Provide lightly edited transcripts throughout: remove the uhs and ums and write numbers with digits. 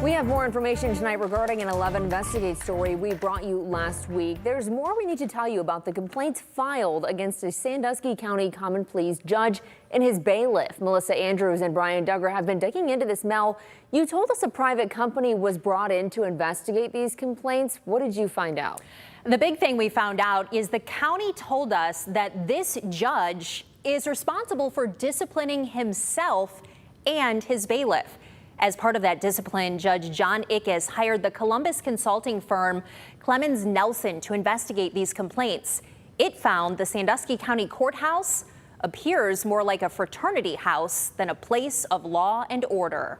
We have more information tonight regarding an 11 Investigate story we brought you last week. There's more we need to tell you about the complaints filed against a Sandusky County Common Pleas judge and his bailiff. Melissa Andrews and Brian Duggar have been digging into this. Mel, you told us a private company was brought in to investigate these complaints. What did you find out? The big thing we found out is the county told us that this judge is responsible for disciplining himself and his bailiff. As part of that discipline, Judge John Ickes hired the Columbus consulting firm Clemens Nelson to investigate these complaints. It found the Sandusky County courthouse appears more like a fraternity house than a place of law and order.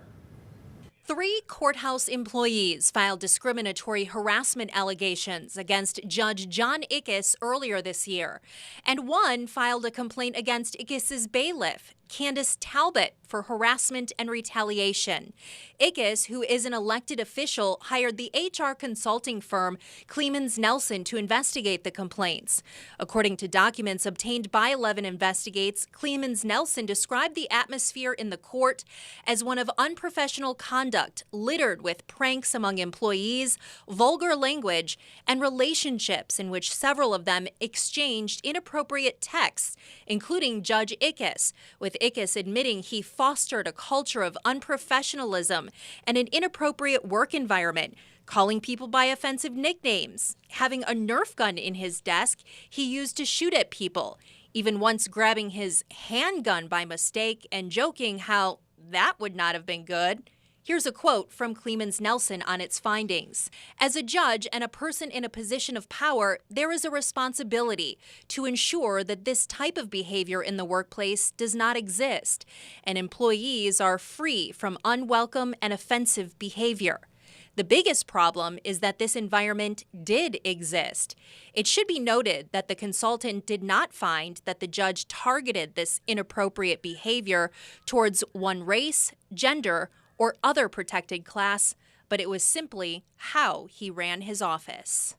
3 courthouse employees filed discriminatory harassment allegations against Judge John Ickes earlier this year, and 1 filed a complaint against Ickes' bailiff, Candace Talbot, for harassment and retaliation. Ickes, who is an elected official, hired the HR consulting firm Clemens Nelson to investigate the complaints. According to documents obtained by 11 Investigates, Clemens Nelson described the atmosphere in the court as one of unprofessional conduct, littered with pranks among employees, vulgar language, and relationships in which several of them exchanged inappropriate texts, including Judge Ickes, with Ickes admitting he fostered a culture of unprofessionalism and an inappropriate work environment, calling people by offensive nicknames, having a Nerf gun in his desk he used to shoot at people, even once grabbing his handgun by mistake and joking how that would not have been good. Here's a quote from Clemens Nelson on its findings. As a judge and a person in a position of power, there is a responsibility to ensure that this type of behavior in the workplace does not exist, and employees are free from unwelcome and offensive behavior. The biggest problem is that this environment did exist. It should be noted that the consultant did not find that the judge targeted this inappropriate behavior towards one race, gender, or other protected class, but it was simply how he ran his office.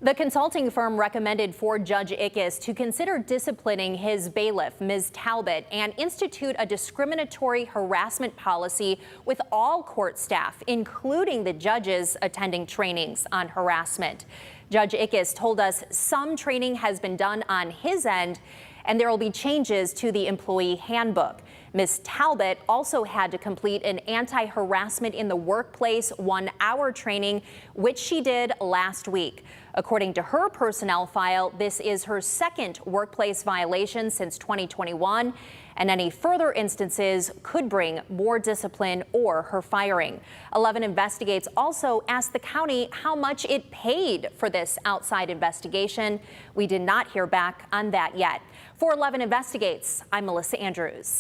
The consulting firm recommended for Judge Ickes to consider disciplining his bailiff, Ms. Talbot, and institute a discriminatory harassment policy with all court staff, including the judges attending trainings on harassment. Judge Ickes told us some training has been done on his end, and there will be changes to the employee handbook. Ms. Talbot also had to complete an anti-harassment in the workplace 1-hour training, which she did last week. According to her personnel file, this is her 2nd workplace violation since 2021, and any further instances could bring more discipline or her firing. 11 Investigates also asked the county how much it paid for this outside investigation. We did not hear back on that yet. For 11 Investigates, I'm Melissa Andrews.